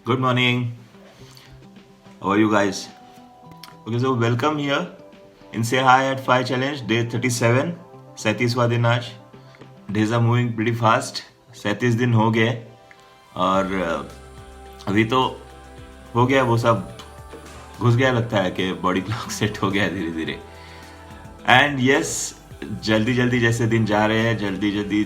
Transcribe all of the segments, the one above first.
Good morning. How are you guys? Okay, so welcome here in Say Hi at 5 Challenge, day 37. 37वां दिन आज. Days are moving pretty fast. 37 दिन हो गए और अभी तो हो गया वो सब घुस गया, लगता है कि बॉडी क्लॉक सेट हो गया धीरे धीरे. एंड यस, जल्दी जल्दी जैसे दिन जा रहे हैं, जल्दी जल्दी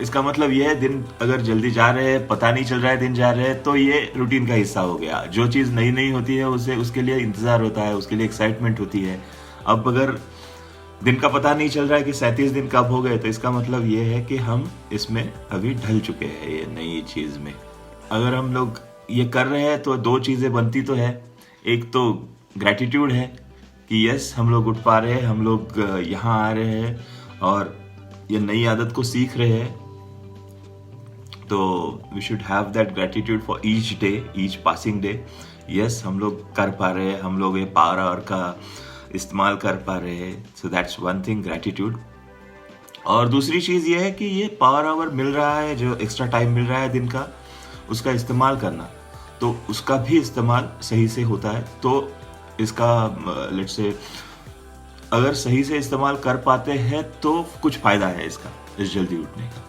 इसका मतलब ये है दिन अगर जल्दी जा रहे हैं, पता नहीं चल रहा है दिन जा रहे हैं, तो ये रूटीन का हिस्सा हो गया. जो चीज़ नई नई होती है उसे उसके लिए इंतज़ार होता है, उसके लिए एक्साइटमेंट होती है. अब अगर दिन का पता नहीं चल रहा है कि 37 दिन कब हो गए, तो इसका मतलब ये है कि हम इसमें अभी ढल चुके हैं ये नई चीज़ में. अगर हम लोग ये कर रहे हैं तो दो चीज़ें बनती तो है. एक तो ग्रैटिट्यूड है कि यस, हम लोग उठ पा रहे हैं, हम लोग यहाँ आ रहे हैं और ये नई आदत को सीख रहे हैं. तो we should have that gratitude for each day, each passing day. Yes, हम लोग कर पा रहे हैं, हम लोग ये पावर आवर का इस्तेमाल कर पा रहे हैं. So that's one thing, gratitude. और दूसरी चीज़ ये है कि ये पावर आवर मिल रहा है, जो एक्स्ट्रा टाइम मिल रहा है दिन का, उसका इस्तेमाल करना. तो उसका भी इस्तेमाल सही से होता है. तो इसका लेट्स से अगर सही से इस्तेमाल कर पाते हैं तो कुछ फ़ायदा है इसका, इस जल्दी उठने का.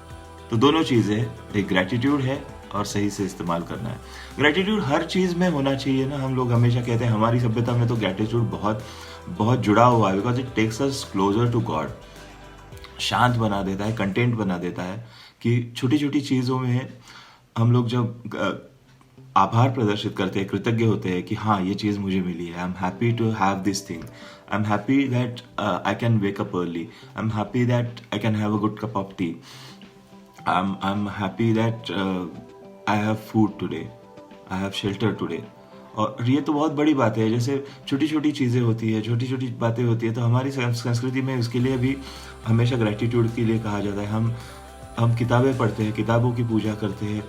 तो दोनों चीज़ें हैं, एक ग्रैटिट्यूड है और सही से इस्तेमाल करना है. ग्रैटिट्यूड हर चीज़ में होना चाहिए ना. हम लोग हमेशा कहते हैं, हमारी सभ्यता में तो ग्रैटिट्यूड बहुत बहुत जुड़ा हुआ है, because it takes us closer to God. शांत बना देता है, कंटेंट बना देता है कि छोटी छोटी चीज़ों में हम लोग जब आभार प्रदर्शित करते हैं, कृतज्ञ होते हैं कि हाँ, ये चीज़ मुझे मिली है. I am happy to have this thing. I am happy that I can wake up early. I am happy that I can have a good cup of tea. I am happy that I have food today. I have shelter today. और ये तो बहुत बड़ी बात है. जैसे छोटी छोटी चीज़ें होती है, छोटी छोटी बातें होती है, तो हमारी संस्कृति में उसके लिए भी हमेशा ग्रैटिट्यूड के लिए कहा जाता है. हम किताबें पढ़ते हैं, किताबों की पूजा करते हैं,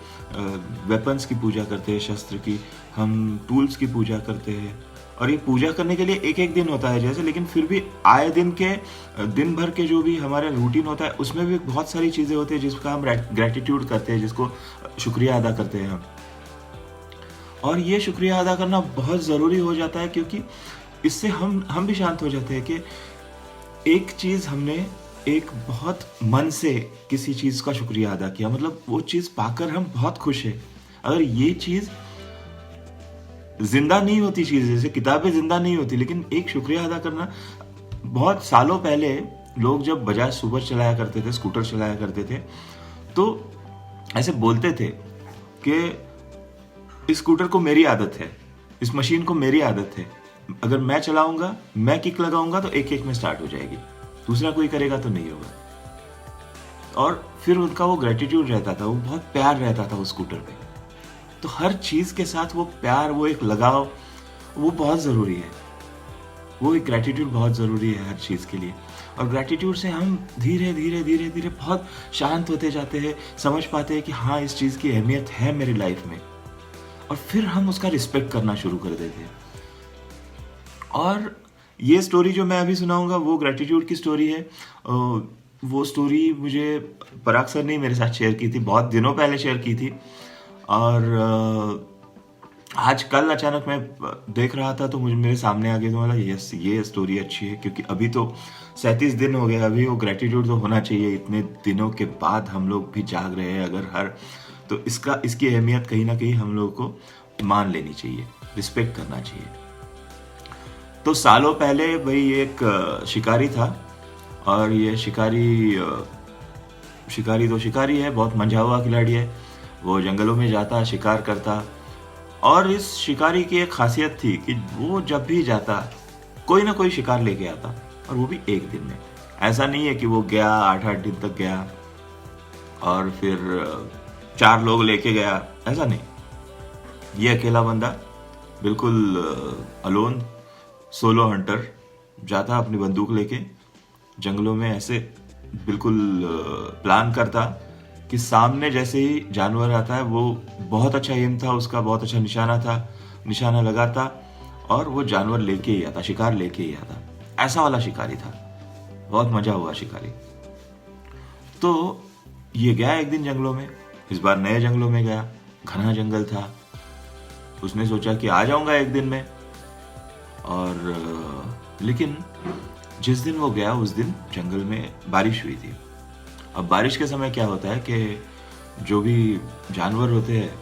वेपन्स की पूजा करते हैं, शस्त्र की, हम टूल्स की पूजा करते हैं. और ये पूजा करने के लिए एक एक दिन होता है जैसे, लेकिन फिर भी आए दिन के दिन भर के जो भी हमारा रूटीन होता है उसमें भी बहुत सारी चीज़ें होती है जिसका हम ग्रैटिट्यूड करते हैं, जिसको शुक्रिया अदा करते हैं हम. और ये शुक्रिया अदा करना बहुत ज़रूरी हो जाता है, क्योंकि इससे हम भी शांत हो जाते हैं कि एक चीज़ हमने एक बहुत मन से किसी चीज़ का शुक्रिया अदा किया, मतलब वो चीज़ पाकर हम बहुत खुश हैं. अगर ये चीज़ जिंदा नहीं होती, चीज़ जैसे किताबें जिंदा नहीं होती, लेकिन एक शुक्रिया अदा करना. बहुत सालों पहले लोग जब बजाज सुपर चलाया करते थे, स्कूटर चलाया करते थे, तो ऐसे बोलते थे कि इस स्कूटर को मेरी आदत है, इस मशीन को मेरी आदत है, अगर मैं चलाऊंगा, मैं किक लगाऊंगा तो एक एक में स्टार्ट हो जाएगी, दूसरा कोई करेगा तो नहीं होगा. और फिर उनका वो ग्रेटिट्यूड रहता था, वो बहुत प्यार रहता था उस स्कूटर पे. तो हर चीज़ के साथ वो प्यार, वो एक लगाव, वो बहुत ज़रूरी है. वो एक ग्रेटिट्यूड बहुत ज़रूरी है हर चीज़ के लिए. और ग्रेटिट्यूड से हम धीरे धीरे धीरे धीरे बहुत शांत होते जाते हैं, समझ पाते हैं कि हाँ, इस चीज़ की अहमियत है मेरी लाइफ में. और फिर हम उसका रिस्पेक्ट करना शुरू कर देते हैं. और ये स्टोरी जो मैं अभी सुनाऊंगा वो ग्रेटिट्यूड की स्टोरी है. वो स्टोरी मुझे पराग सर ने मेरे साथ शेयर की थी, बहुत दिनों पहले शेयर की थी. और आज कल अचानक मैं देख रहा था तो मुझे मेरे सामने आ गया, तो मतलब यस, ये स्टोरी अच्छी है, क्योंकि अभी तो 37 दिन हो गए. अभी वो ग्रेटिट्यूड तो होना चाहिए. इतने दिनों के बाद हम लोग भी जाग रहे हैं अगर तो इसकी अहमियत कहीं ना कहीं हम लोगों को मान लेनी चाहिए, रिस्पेक्ट करना चाहिए. तो सालों पहले भाई एक शिकारी था, और ये शिकारी तो शिकारी है, बहुत मंझा हुआ खिलाड़ी है. वो जंगलों में जाता, शिकार करता. और इस शिकारी की एक खासियत थी कि वो जब भी जाता कोई ना कोई शिकार लेके आता, और वो भी एक दिन में. ऐसा नहीं है कि वो गया 8-8 दिन तक गया और फिर 4 लोग लेके गया, ऐसा नहीं. ये अकेला बंदा, बिल्कुल अलोन, सोलो हंटर, जाता अपनी बंदूक लेके जंगलों में. ऐसे बिल्कुल प्लान करता कि सामने जैसे ही जानवर आता है, वो बहुत अच्छा एम था उसका, बहुत अच्छा निशाना था, निशाना लगाता और वो जानवर लेके ही आता, शिकार लेके ही आता. ऐसा वाला शिकारी था, बहुत मजा हुआ शिकारी. तो ये गया एक दिन जंगलों में, इस बार नए जंगलों में गया. घना जंगल था, उसने सोचा कि आ जाऊंगा एक दिन में। और लेकिन जिस दिन वो गया उस दिन जंगल में बारिश हुई थी। अब बारिश के समय क्या होता है कि जो भी जानवर होते हैं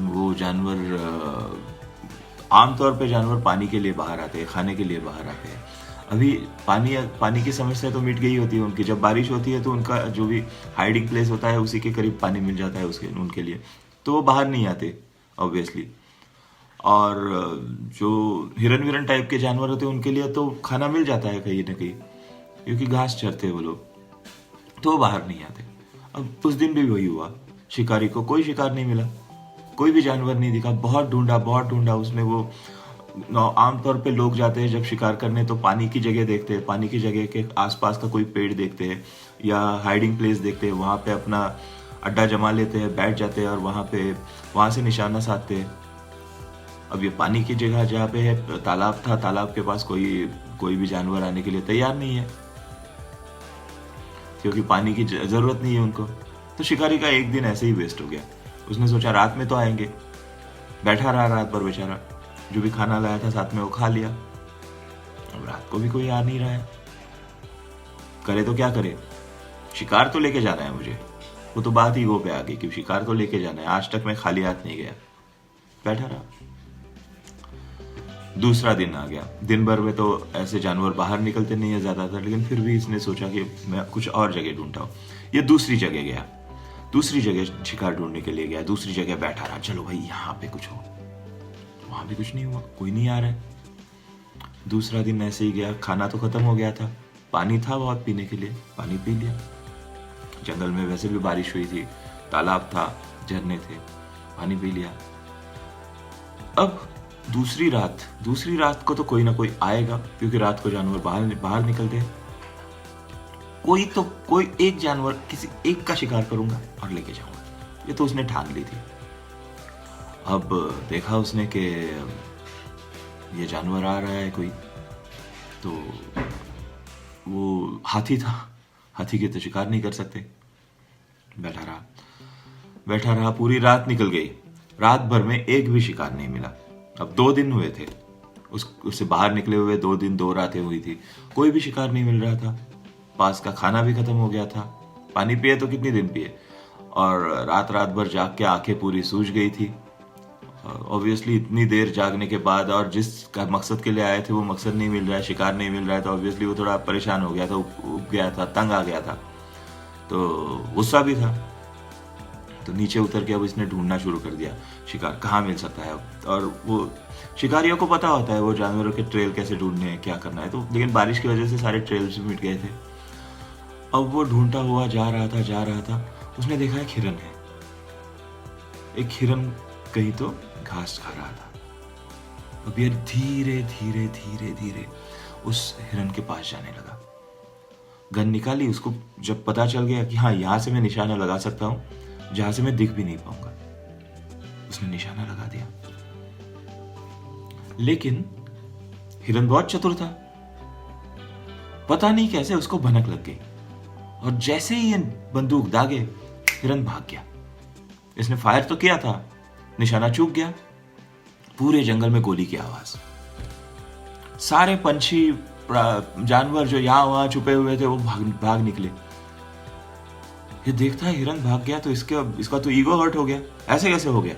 वो जानवर आमतौर पे जानवर पानी के लिए बाहर आते हैं, खाने के लिए बाहर आते हैं। अभी पानी की समस्या तो मिट गई होती है उनकी। जब बारिश होती है तो उनका जो भी हाइडिंग प्लेस होता है उसी के करीब पानी मिल जाता है उनके लिए, तो वो बाहर नहीं आते ऑब्वियसली। और जो हिरन विरन टाइप के जानवर होते हैं उनके लिए तो खाना मिल जाता है कहीं ना कहीं, क्योंकि घास चरते हैं वो लोग, तो वो बाहर नहीं आते। अब उस दिन भी वही हुआ, शिकारी को कोई शिकार नहीं मिला, कोई भी जानवर नहीं दिखा। बहुत ढूंढा उसने। वो आमतौर पे लोग जाते हैं जब शिकार करने तो पानी की जगह देखते हैं, पानी की जगह के आसपास का कोई पेड़ देखते हैं या हाइडिंग प्लेस देखते हैं, वहाँ पे अपना अड्डा जमा लेते हैं, बैठ जाते हैं और वहाँ से निशाना साधते हैं। अब ये पानी की जगह जहाँ पे है तालाब था, तालाब के पास कोई भी जानवर आने के लिए तैयार नहीं है, क्योंकि पानी की जरूरत नहीं है उनको। तो शिकारी का एक दिन ऐसे ही वेस्ट हो गया। उसने सोचा रात में तो आएंगे, बैठा रहा रात भर बेचारा, जो भी खाना लाया था साथ में वो खा लिया। अब रात को भी कोई आ नहीं रहा है, करे तो क्या करे, शिकार तो लेके जाना है मुझे। वो तो बात ही वो पे आ गई कि शिकार तो लेके जाना है। आज तक मैं खाली हाथ नहीं गया, बैठा रहा। दूसरा दिन आ गया। दिन भर में तो ऐसे जानवर बाहर निकलते नहीं है ज्यादातर, लेकिन फिर भी इसने सोचा कि मैं कुछ और जगह ढूंढता हूँ। ये दूसरी जगह गया, दूसरी जगह शिकार ढूंढने के लिए गया। दूसरी जगह बैठा रहा, चलो भाई यहाँ पे कुछ हो। वहां भी कुछ नहीं हुआ, कोई नहीं आ रहा है। दूसरा दिन ऐसे ही गया, खाना तो खत्म हो गया था, पानी था बहुत पीने के लिए, पानी पी लिया। जंगल में वैसे भी बारिश हुई थी, तालाब था, झरने थे, पानी पी लिया। अब दूसरी रात को तो कोई ना कोई आएगा, क्योंकि रात को जानवर बाहर निकलते हैं। कोई एक जानवर, किसी एक का शिकार करूंगा और लेके जाऊंगा, ये तो उसने ठान ली थी। अब देखा उसने कि ये जानवर आ रहा है कोई, तो वो हाथी था, हाथी के तो शिकार नहीं कर सकते। बैठा रहा, पूरी रात निकल गई, रात भर में एक भी शिकार नहीं मिला। अब 2 दिन हुए थे उससे बाहर निकले हुए, 2 दिन 2 रातें हुई थी, कोई भी शिकार नहीं मिल रहा था। पास का खाना भी खत्म हो गया था, पानी पिए तो कितनी दिन पिए, और रात भर जाग के आंखें पूरी सूज गई थी। ऑब्वियसली इतनी देर जागने के बाद और जिस मकसद के लिए आए थे वो मकसद नहीं मिल रहा है, शिकार नहीं मिल रहा है, तो ऑब्वियसली वो थोड़ा परेशान हो गया था, उब गया था, तंग आ गया था, तो गुस्सा भी था। तो नीचे उतर के अब इसने ढूंढना शुरू कर दिया, शिकार कहाँ मिल सकता है। और वो शिकारियों को पता होता है वो जानवरों के ट्रेल कैसे ढूंढने हैं, क्या करना है। तो लेकिन बारिश की वजह से सारे ट्रेल्स भी मिट गए थे। अब वो ढूंढता हुआ जा रहा था, उसने देखा एक हिरन है। एक हिरन कहीं तो घास खा रहा था। अब ये धीरे उस हिरन के पास जाने लगा। गन निकाली, उसको जब पता चल गया कि हाँ यहां से मैं निशाना लगा सकता हूं जहां से मैं दिख भी नहीं पाऊंगा, उसने निशाना लगा दिया। लेकिन हिरन बहुत चतुर था, पता नहीं कैसे उसको भनक लग गई, और जैसे ही ये बंदूक दागे हिरन भाग गया। इसने फायर तो किया था, निशाना चूक गया। पूरे जंगल में गोली की आवाज, सारे पंछी जानवर जो यहां वहां छुपे हुए थे वो भाग निकले। ये देखता है हिरन भाग गया तो इसका तो ईगो हर्ट हो गया, ऐसे कैसे हो गया।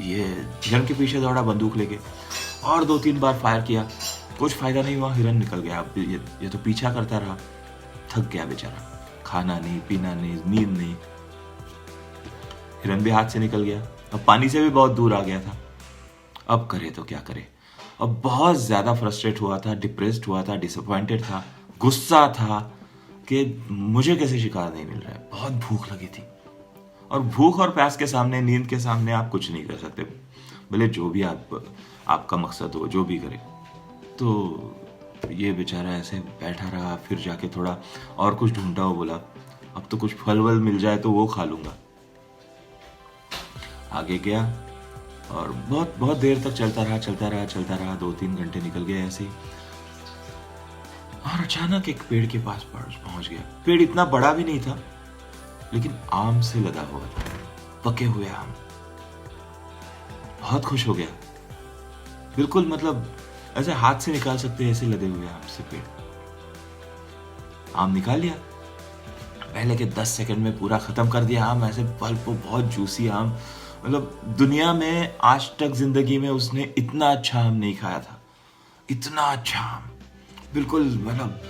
ये हिरन के पीछे दौड़ा बंदूक लेके, और 2-3 बार फायर किया, कुछ फायदा नहीं हुआ, हिरन निकल गया। अब ये तो पीछा करता रहा, थक गया बेचारा, खाना नहीं, पीना नहीं, नींद नहीं, हिरन भी हाथ से निकल गया। अब पानी से भी बहुत दूर आ गया था। अब करे तो क्या करे। अब बहुत ज्यादा फ्रस्ट्रेट हुआ था, डिप्रेस्ड हुआ था, डिसअपॉइंटेड था, गुस्सा था कि मुझे कैसे शिकार नहीं मिल रहा है। बहुत भूख लगी थी, और भूख और प्यास के सामने, नींद के सामने आप कुछ नहीं कर सकते, भले जो भी आपका मकसद हो, जो भी करे। तो ये बेचारा ऐसे बैठा रहा, फिर जाके थोड़ा और कुछ ढूंढा, हो बोला अब तो कुछ फल वल मिल जाए तो वो खा लूंगा। आगे गया और बहुत देर तक चलता रहा। 2-3 घंटे निकल गए ऐसे ही, और अचानक एक पेड़ के पास पहुंच गया। पेड़ इतना बड़ा भी नहीं था, लेकिन आम से लदा हुआ था, पके हुए आम। बहुत खुश हो गया, बिल्कुल मतलब ऐसे हाथ से निकाल सकते हैं, ऐसे लदे हुए आम से पेड़। आम निकाल लिया, पहले के 10 सेकंड में पूरा खत्म कर दिया आम, ऐसे पल्प, बहुत जूसी आम, मतलब दुनिया में आज तक जिंदगी में उसने इतना अच्छा आम नहीं खाया था, इतना अच्छा आम, बिल्कुल मतलब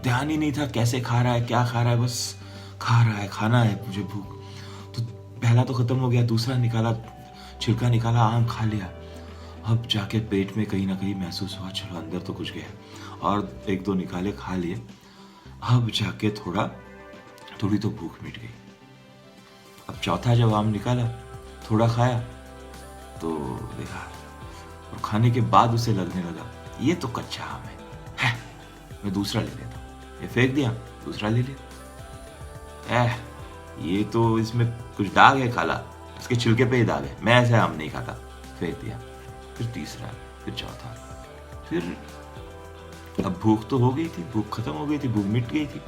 ध्यान ही नहीं था कैसे खा रहा है, क्या खा रहा है, बस खा रहा है, खाना है, मुझे भूख। तो पहला तो खत्म हो गया, दूसरा निकाला, छिलका निकाला, आम खा लिया। अब जाके पेट में कहीं ना कहीं महसूस हुआ चलो अंदर तो कुछ गया, और एक दो निकाले, खा लिए। अब जाके थोड़ी तो भूख मिट गई। अब चौथा जब आम निकाला, थोड़ा खाया तो देखा, और खाने के बाद उसे लगने लगा ये तो कच्चा आम है, मैं दूसरा ले लेता हूँ। ये फेंक दिया, दूसरा ले लिया। ये तो इसमें कुछ दाग है काला, इसके छिलके पे ही दाग है, मैं ऐसे आम नहीं खाता, फेंक दिया। फिर तीसरा, फिर चौथा, फिर अब भूख तो हो गई थी, भूख खत्म हो गई थी, भूख मिट गई थी।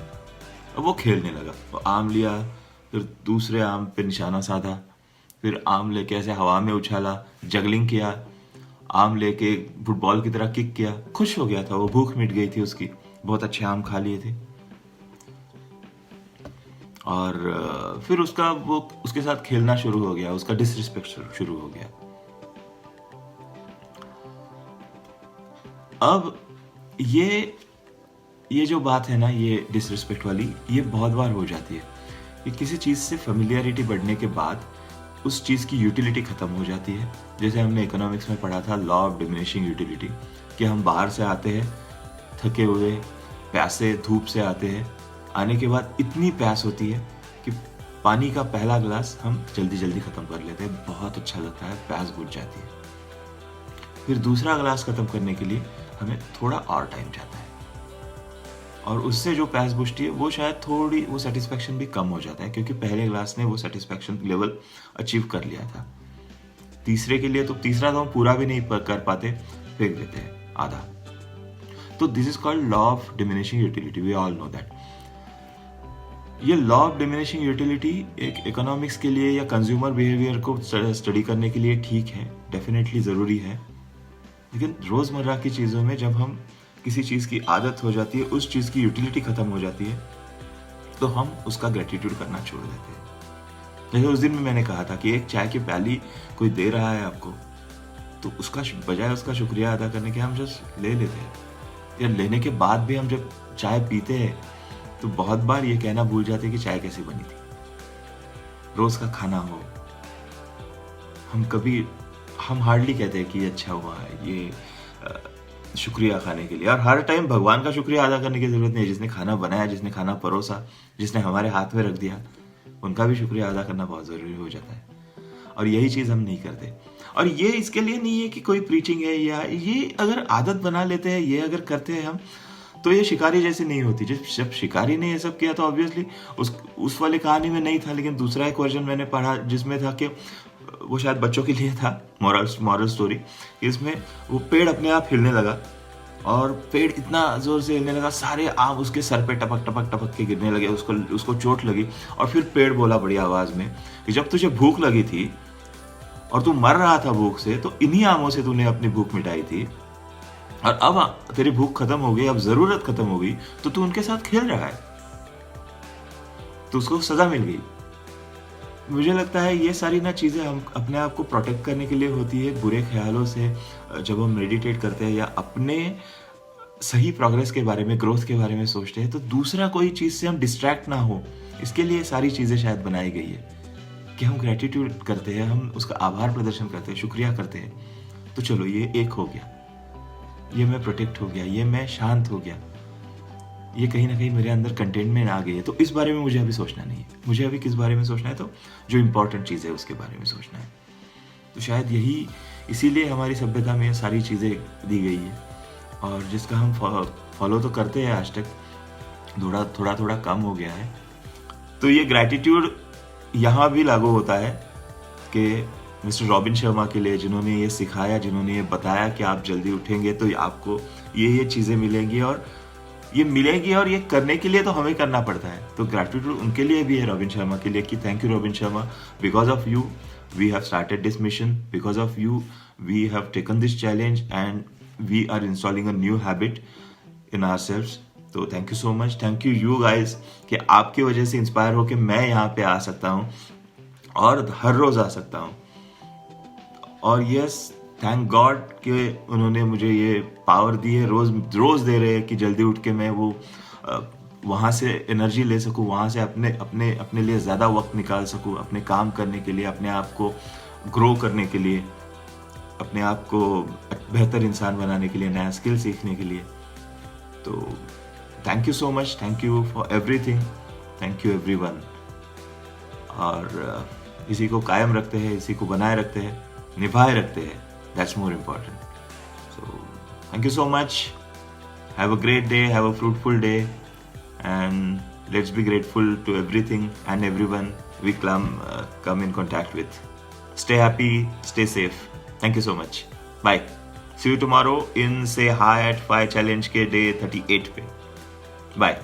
अब वो खेलने लगा, वो आम लिया, फिर दूसरे आम पे निशाना साधा, फिर आम लेके ऐसे हवा में उछाला, जगलिंग किया, आम लेके फुटबॉल की तरह किक किया, खुश हो गया था वो, भूख मिट गई थी उसकी, बहुत अच्छे आम खा लिए थे। और फिर वो उसके साथ खेलना शुरू हो गया, उसका डिसरिस्पेक्ट शुरू हो गया। अब ये जो बात है ना, ये डिसरिस्पेक्ट वाली, ये बहुत बार हो जाती है कि किसी चीज़ से फेमिलियरिटी बढ़ने के बाद उस चीज़ की यूटिलिटी ख़त्म हो जाती है। जैसे हमने इकोनॉमिक्स में पढ़ा था, लॉ ऑफ डिमिनिशिंग यूटिलिटी, कि हम बाहर से आते हैं थके हुए, प्यासे, धूप से आते हैं, आने के बाद इतनी प्यास होती है कि पानी का पहला गिलास हम जल्दी जल्दी ख़त्म कर लेते हैं, बहुत अच्छा लगता है, प्यास बुझ जाती है। फिर दूसरा गिलास ख़त्म करने के लिए हमें थोड़ा और टाइम जाता है, और उससे जो प्यास बुझती है वो शायद थोड़ी, वो सेटिस्फेक्शन भी कम हो जाता है, क्योंकि पहले ग्लास ने वो सेटिस्फेक्शन लेवल अचीव कर लिया था। तीसरे के लिए तो तीसरा तो हम पूरा भी नहीं कर पाते, फेंक देते हैं आधा। तो this is called law of diminishing utility, we all know that. ये लॉ ऑफ डिमिनिशिंग यूटिलिटी एक इकोनॉमिक्स के लिए या कंज्यूमर बिहेवियर को स्टडी करने के लिए ठीक है, डेफिनेटली ज़रूरी है, लेकिन रोज़मर्रा की चीज़ों में जब हम किसी चीज़ की आदत हो जाती है, उस चीज़ की यूटिलिटी ख़त्म हो जाती है, तो हम उसका ग्रेटिट्यूड करना छोड़ देते हैं। जैसे उस दिन में मैंने कहा था कि एक चाय की प्याली कोई दे रहा है आपको, तो उसका बजाय उसका शुक्रिया अदा करने के हम जस्ट ले लेते हैं, या लेने के बाद भी हम जब चाय पीते हैं तो बहुत बार ये कहना भूल जाते हैं कि चाय कैसी बनी थी। रोज़ का खाना हो, हम हार्डली कहते हैं कि अच्छा हुआ है, ये शुक्रिया खाने के लिए। और हर टाइम भगवान का शुक्रिया अदा करने की जरूरत नहीं है, जिसने खाना बनाया, जिसने खाना परोसा, जिसने हमारे हाथ में रख दिया, उनका भी शुक्रिया अदा करना बहुत जरूरी हो जाता है। और यही चीज हम नहीं करते। और ये इसके लिए नहीं है कि कोई प्रीचिंग है, या ये अगर आदत बना लेते हैं, ये अगर करते हैं हम, तो ये शिकारी जैसे नहीं होती। जब शिकारी ने ये सब किया तो ऑब्वियसली उस वाली कहानी में नहीं था, लेकिन दूसरा एक वर्जन मैंने पढ़ा जिसमें था कि वो शायद बच्चों के लिए था, मॉरल स्टोरी। इसमें वो पेड़ अपने आप हिलने लगा, और पेड़ इतना जोर से हिलने लगा, सारे आम उसके सर पे टपक टपक टपक के गिरने लगे, उसको चोट लगी। और फिर पेड़ बोला बड़ी आवाज में कि जब तुझे भूख लगी थी और तू मर रहा था भूख से, तो इन्हीं आमों से तूने अपनी भूख मिटाई थी, और अब तेरी भूख खत्म हो गई, अब जरूरत खत्म हो गई, तो तू उनके साथ खेल रहा है, तो उसको सजा मिल गई। मुझे लगता है ये सारी ना चीज़ें हम अपने आप को प्रोटेक्ट करने के लिए होती है बुरे ख्यालों से। जब हम मेडिटेट करते हैं या अपने सही प्रोग्रेस के बारे में, ग्रोथ के बारे में सोचते हैं, तो दूसरा कोई चीज़ से हम डिस्ट्रैक्ट ना हो, इसके लिए सारी चीज़ें शायद बनाई गई है कि हम ग्रेटिट्यूड करते हैं, हम उसका आभार प्रदर्शन करते हैं, शुक्रिया करते हैं। तो चलो ये एक हो गया, ये मैं प्रोटेक्ट हो गया, ये मैं शांत हो गया, ये कहीं ना कहीं मेरे अंदर कंटेनमेंट आ गई है, तो इस बारे में मुझे अभी सोचना नहीं है। मुझे अभी किस बारे में सोचना है, तो जो इम्पोर्टेंट चीज़ है उसके बारे में सोचना है। तो शायद इसीलिए हमारी सभ्यता में सारी चीज़ें दी गई है, और जिसका हम फॉलो तो करते हैं आज तक, थोड़ा कम हो गया है। तो ये ग्रैटिट्यूड यहाँ भी लागू होता है कि मिस्टर रॉबिन शर्मा के लिए, जिन्होंने ये सिखाया, जिन्होंने ये बताया कि आप जल्दी उठेंगे तो आपको ये चीज़ें मिलेंगी, और ये करने के लिए तो हमें करना पड़ता है। तो ग्रैटिट्यूड उनके लिए भी है, रॉबिन शर्मा के लिए, कि thank you robin Sharma, because of you we have started this mission. Because of you, we have taken this challenge and we are installing a new habit in ourselves. तो thank you so much, thank you guys कि आपकी वजह से inspire होकर मैं यहाँ पे आ सकता हूँ और हर रोज आ सकता हूँ. और यस, थैंक गॉड कि उन्होंने मुझे ये पावर दी है, रोज दे रहे हैं कि जल्दी उठ के मैं वो वहाँ से एनर्जी ले सकूँ, वहाँ से अपने लिए ज़्यादा वक्त निकाल सकूँ, अपने काम करने के लिए, अपने आप को ग्रो करने के लिए, अपने आप को बेहतर इंसान बनाने के लिए, नया स्किल सीखने के लिए. तो thank you so much, thank you for everything, thank you everyone. और इसी को कायम रखते हैं, इसी को बनाए रखते हैं, निभाए रखते हैं. That's more important. So thank you so much. Have a great day, have a fruitful day, and let's be grateful to everything and everyone we come in contact with. Stay happy, stay safe. Thank you so much. Bye. See you tomorrow in Say Hi at 5 Challenge के day 38 पे. Bye.